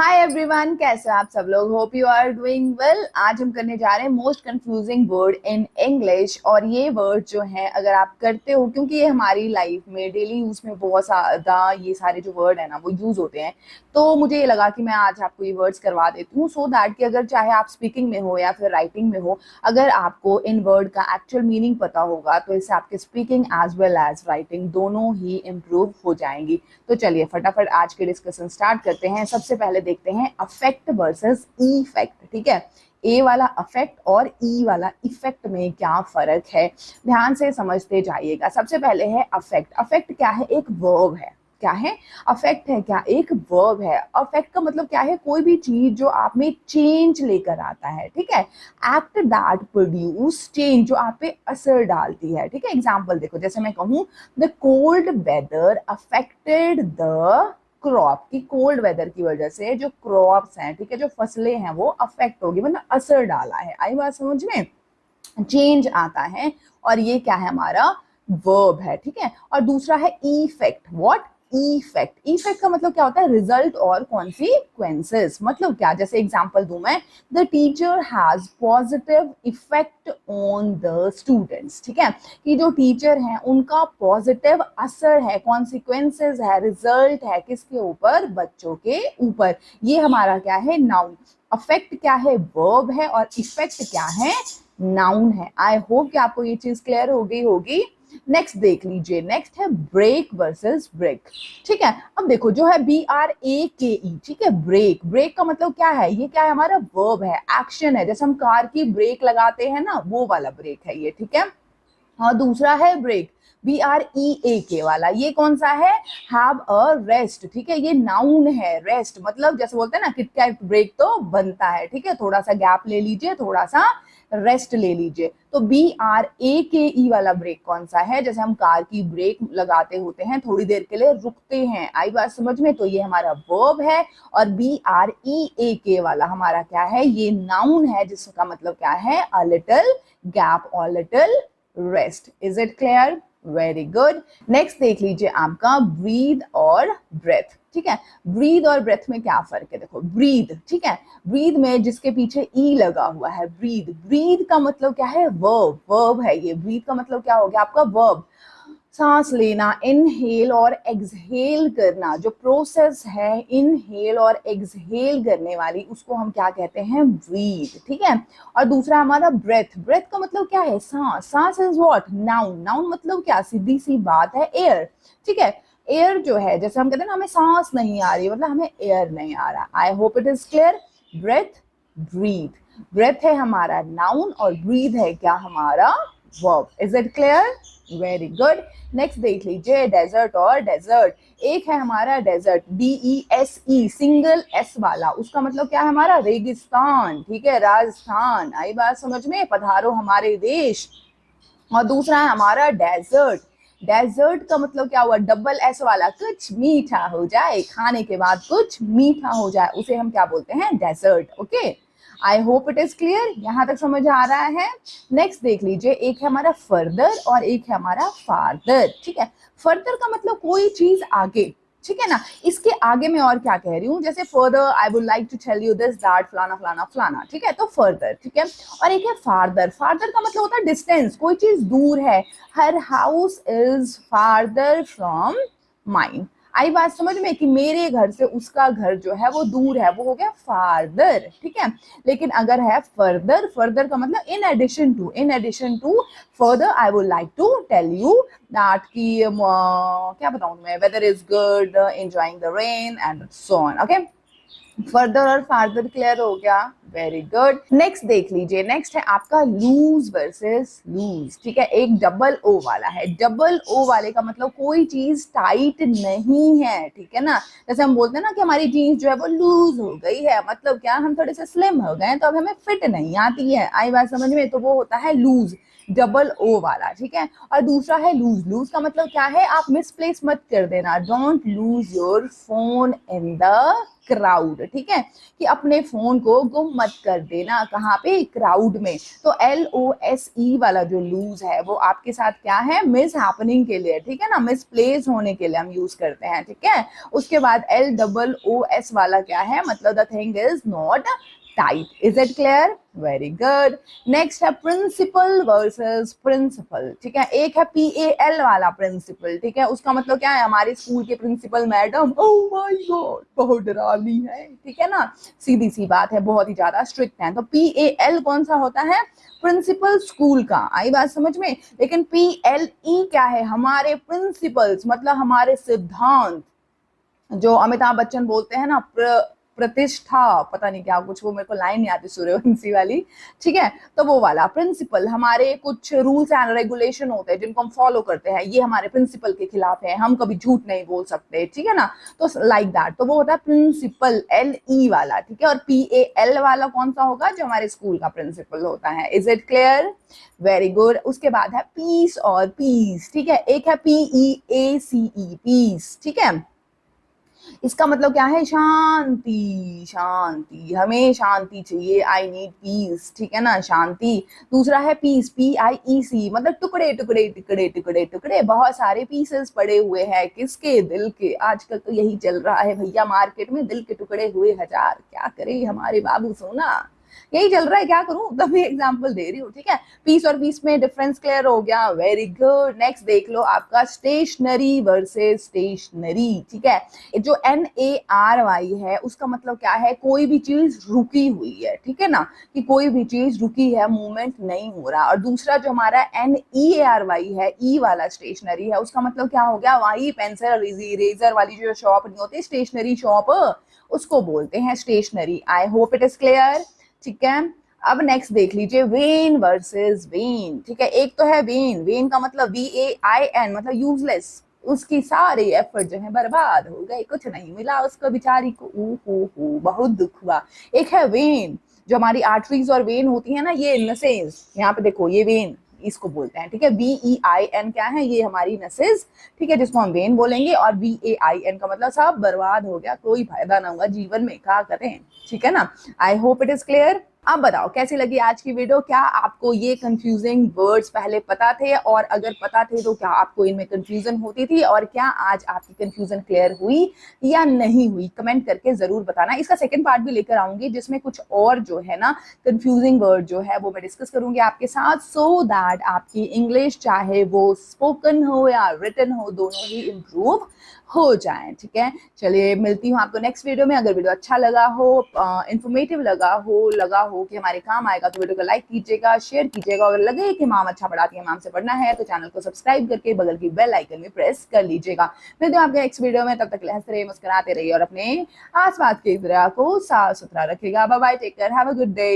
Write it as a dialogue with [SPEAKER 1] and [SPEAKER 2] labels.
[SPEAKER 1] Hi everyone, कैसे हो आप सब लोग। Hope you are doing well. आज हम करने जा रहे हैं most confusing word in English. और ये वर्ड जो है अगर आप करते हो, क्योंकि ये हमारी लाइफ में डेली यूज में बहुत ज़्यादा ये सारे जो वर्ड है ना वो यूज होते हैं, तो मुझे ये लगा कि मैं आज आपको ये वर्ड्स करवा देती हूँ सो दैट कि अगर चाहे आप स्पीकिंग में हो या फिर राइटिंग में हो, अगर आपको इन वर्ड का एक्चुअल मीनिंग पता होगा तो इससे आपके speaking as well as writing दोनों ही इम्प्रूव हो जाएंगी। तो चलिए फटाफट आज के डिस्कशन स्टार्ट करते हैं। सबसे पहले देखते हैं अफेक्ट वर्सेस इफेक्ट। ठीक है, ए वाला अफेक्ट और ई वाला इफेक्ट में क्या फर्क है, ध्यान से समझते जाइएगा। सबसे पहले है अफेक्ट। अफेक्ट क्या है? एक वर्ब है। क्या है? अफेक्ट है क्या? एक वर्ब है। अफेक्ट का मतलब क्या है? कोई भी चीज जो आप में चेंज लेकर आता है। ठीक है, एक्ट दैट प्रोड्यूस चेंज, जो आप पे असर डालती है। ठीक है, एग्जाम्पल देखो, जैसे मैं कहूँ the cold weather affected the crop, की कोल्ड वेदर की वजह से जो क्रॉप्स हैं, ठीक है, जो फसलें हैं वो अफेक्ट होगी, मतलब असर डाला है। आई बात समझ में? चेंज आता है और ये क्या है? हमारा वर्ब है। ठीक है, और दूसरा है इफेक्ट। व्हाट? इफेक्ट। इफेक्ट का मतलब क्या होता है? रिजल्ट और कॉन्सिक्वेंसेस। मतलब क्या? जैसे एग्जांपल दूं मैं, the teacher has positive effect on the students. ठीक है, कि जो टीचर हैं उनका पॉजिटिव असर है, कॉन्सिक्वेंसेस है, रिजल्ट है किसके ऊपर? बच्चों के ऊपर। ये हमारा क्या है? नाउन। अफेक्ट क्या है? वर्ब है, और इफेक्ट क्या है? नाउन है। आई होप कि आपको ये चीज क्लियर हो गई होगी। नेक्स्ट देख लीजिए, नेक्स्ट है ब्रेक वर्सेस ब्रेक। ठीक है, अब देखो जो है BRAKE, ठीक है, ब्रेक। ब्रेक का मतलब क्या है? ये क्या है? हमारा वर्ब है, एक्शन है। जैसे हम कार की ब्रेक लगाते हैं ना, वो वाला ब्रेक है ये। ठीक है, और दूसरा है ब्रेक, BREAK वाला। ये कौन सा है? Have a rest. ठीक है, ये नाउन है। रेस्ट मतलब जैसे बोलते हैं ना किटकैट ब्रेक तो बनता है। ठीक है, थोड़ा सा गैप ले लीजिए, थोड़ा सा रेस्ट ले लीजिए। तो BRAKE वाला ब्रेक कौन सा है? जैसे हम कार की ब्रेक लगाते होते हैं, थोड़ी देर के लिए रुकते हैं। आई बात समझ में? तो ये हमारा वर्ब है। और BREAK वाला हमारा क्या है? ये नाउन है, जिसका मतलब क्या है? अ लिटिल गैप और little rest. Is it clear? Very good. Next देख लीजिए आपका ब्रीद और ब्रेथ। ठीक है, ब्रीद और ब्रेथ में क्या फर्क है? देखो, ब्रीद, ठीक है, ब्रीद में जिसके पीछे ई लगा हुआ है, ब्रीद। ब्रीद का मतलब क्या है? वर्ब। वर्ब है ये। ब्रीद का मतलब क्या हो गया आपका? वर्ब। सांस लेना, इनहेल और एक्सहेल करना, जो प्रोसेस है इनहेल और एक्सहेल करने वाली, उसको हम क्या कहते हैं? ब्रीथ। ठीक है, और दूसरा हमारा ब्रेथ। ब्रेथ का मतलब क्या है? सांस। सांस इज व्हाट? नाउन। नाउन मतलब क्या? सीधी सी बात है, एयर। ठीक है, एयर जो है, जैसे हम कहते हैं ना हमें सांस नहीं आ रही, मतलब हमें एयर नहीं आ रहा। I hope it is clear. Breath, breathe. Breath है हमारा नाउन और ब्रीथ है क्या? हमारा verb. Is it clear? Very good. Next देख लीजिए डेजर्ट और डेजर्ट। एक है हमारा डेजर्ट, DESE, सिंगल एस वाला, उसका मतलब क्या है? हमारा रेगिस्तान। ठीक है, राजस्थान। आई बात समझ में? पधारो हमारे देश। और दूसरा है हमारा डेजर्ट। डेजर्ट का मतलब क्या हुआ? डबल एस वाला, कुछ मीठा हो जाए, खाने के बाद कुछ मीठा हो जाए, उसे हम क्या बोलते हैं? Desert. Okay, I hope it is clear. यहां तक समझ आ रहा है? नेक्स्ट देख लीजिए, एक है हमारा फर्दर और एक है हमारा फार्दर। ठीक है, फर्दर का मतलब कोई चीज आगे। ठीक है ना, इसके आगे मैं और क्या कह रही हूँ, जैसे further I would like to tell you this that फलाना फलाना फलाना। ठीक है, तो फर्दर। ठीक है, और एक है फार्दर। फार्दर का मतलब होता है डिस्टेंस, कोई चीज दूर है। Her house is farther from mine. आई बात समझ में? कि मेरे घर से उसका घर जो है वो दूर है, वो हो गया फार्दर। ठीक है, लेकिन अगर है फर्दर, फर्दर का मतलब in addition to. In addition to further I would like to tell you that कि क्या बताऊं मैं, weather is good, enjoying the rain and so on. Okay, further और फार्दर क्लियर हो गया। Very good. नेक्स्ट देख लीजिए, नेक्स्ट है आपका लूज वर्सेस लूज। ठीक है, एक डबल ओ वाला है। डबल ओ वाले का मतलब कोई चीज टाइट नहीं है। ठीक है ना, जैसे हम बोलते हैं ना कि हमारी जीन्स जो है वो लूज हो गई है, मतलब क्या? हम थोड़े से स्लिम हो गए तो अब हमें फिट नहीं आती है। आई बात समझ में? तो वो होता है लूज, डबल ओ वाला। ठीक है, और दूसरा है लूज। लूज का मतलब क्या है? आप मिसप्लेस मत कर देना। Don't lose your phone in the crowd, ठीक है, कि अपने फोन को गुम मत कर देना, कहाँ पे, क्राउड में। तो LOSE वाला जो लूज है वो आपके साथ क्या है, मिस हैपनिंग के लिए, ठीक है ना, मिसप्लेस होने के लिए हम यूज करते हैं, ठीक है। उसके बाद LOOS वाला क्या है, मतलब the thing is not tight. Is it clear? Very good. Next है प्रिंसिपल वर्सेस प्रिंसिपल, ठीक है। एक है PAL वाला प्रिंसिपल, ठीक है, उसका मतलब क्या है, हमारे स्कूल के principal madam, oh my god बहुत डरावनी है, ठीक है ना, सीधी सी बात है, बहुत ही ज्यादा स्ट्रिक्ट है। तो PAL कौन सा होता है, प्रिंसिपल स्कूल का, आई बात समझ में। लेकिन PLE क्या है, हमारे प्रिंसिपल्स, मतलब हमारे सिद्धांत, जो अमिताभ बच्चन बोलते हैं ना, प्रतिष्ठा, पता नहीं क्या कुछ, वो मेरे को लाइन नहीं आती सूर्यवंशी वाली, ठीक है। तो वो वाला प्रिंसिपल, हमारे कुछ रूल्स एंड रेगुलेशन होते हैं जिनको हम फॉलो करते हैं, ये हमारे प्रिंसिपल के खिलाफ है, हम कभी झूठ नहीं बोल सकते, ठीक है ना। तो लाइक दैट, तो वो होता है प्रिंसिपल LE वाला, ठीक है। और PAL वाला कौन सा होगा, जो हमारे स्कूल का प्रिंसिपल होता है। Is it clear? Very good. उसके बाद है पीस और पीस, ठीक है। एक है PEACE, पीस, ठीक है। इसका मतलब क्या है, शांति, शांति, हमें शांति चाहिए, आई नीड पीस, ठीक है ना, शांति। दूसरा है पीस, PIEC, मतलब टुकड़े टुकड़े टुकड़े टुकड़े टुकड़े, बहुत सारे पीसेस पड़े हुए हैं, किसके, दिल के। आजकल तो यही चल रहा है भैया मार्केट में, दिल के टुकड़े हुए हजार, क्या करे हमारे बाबू सोना, यही चल रहा है, क्या करूं, तभी एग्जांपल दे रही हूँ, ठीक है। पीस और पीस में डिफरेंस क्लियर हो गया, वेरी गुड। नेक्स्ट देख लो आपका स्टेशनरी वर्सेस स्टेशनरी, ठीक है। जो NARY है उसका मतलब क्या है, कोई भी चीज रुकी हुई है, ठीक है ना, कि कोई भी चीज रुकी है, मूवमेंट नहीं हो रहा। और दूसरा जो हमारा NEARY है, ई वाला स्टेशनरी है, उसका मतलब क्या हो गया, वही पेंसिल इरेजर वाली जो शॉप नहीं होती, स्टेशनरी शॉप, उसको बोलते हैं stationery. I hope it is clear, ठीक है। अब नेक्स्ट देख लीजिए, वेन वर्सेस वेन, ठीक है। एक तो है वेन, वेन का मतलब VAIN, मतलब यूजलेस, उसकी सारे एफर्ट जो है बर्बाद हो गए, कुछ नहीं मिला उसको बेचारी को, ओ बहुत दुख हुआ। एक है वेन, जो हमारी आर्टरीज और वेन होती है ना, ये नसेज, यहाँ पे देखो ये वेन, इसको बोलते हैं, ठीक है। VEIN क्या है, ये हमारी नसेज, ठीक है, जिसको हम वेन बोलेंगे। और VAIN का मतलब सब बर्बाद हो गया, कोई फायदा ना हुआ जीवन में, क्या करें, ठीक है ना। आई होप इट इज क्लियर। अब बताओ कैसी लगी आज की वीडियो, क्या आपको ये कंफ्यूजिंग वर्ड्स पहले पता थे, और अगर पता थे तो क्या आपको इनमें कंफ्यूजन होती थी, और क्या आज आपकी कंफ्यूजन क्लियर हुई या नहीं हुई, कमेंट करके जरूर बताना। इसका सेकंड पार्ट भी लेकर आऊंगी, जिसमें कुछ और जो है ना कंफ्यूजिंग वर्ड जो है वो मैं डिस्कस करूंगी आपके साथ, सो दैट आपकी इंग्लिश चाहे वो स्पोकन हो या रिटन हो, दोनों ही इम्प्रूव हो जाए, ठीक है। चलिए मिलती हूँ आपको नेक्स्ट वीडियो में। अगर वीडियो अच्छा लगा हो, इंफॉर्मेटिव लगा हो कि हमारे काम आएगा, तो वीडियो को लाइक कीजिएगा, शेयर कीजिएगा। अगर लगे कि मैम अच्छा पढ़ाती है, मैम से पढ़ना है, तो चैनल को सब्सक्राइब करके बगल की बेल आइकन में प्रेस कर लीजिएगा। मिलते हैं आपके नेक्स्ट वीडियो में, तब तक हंसते रहिए, मुस्कुराते रहिए, और अपने आसपास के एरिया को साफ सुथरा रखिएगा। Bye bye, take care, have a good day.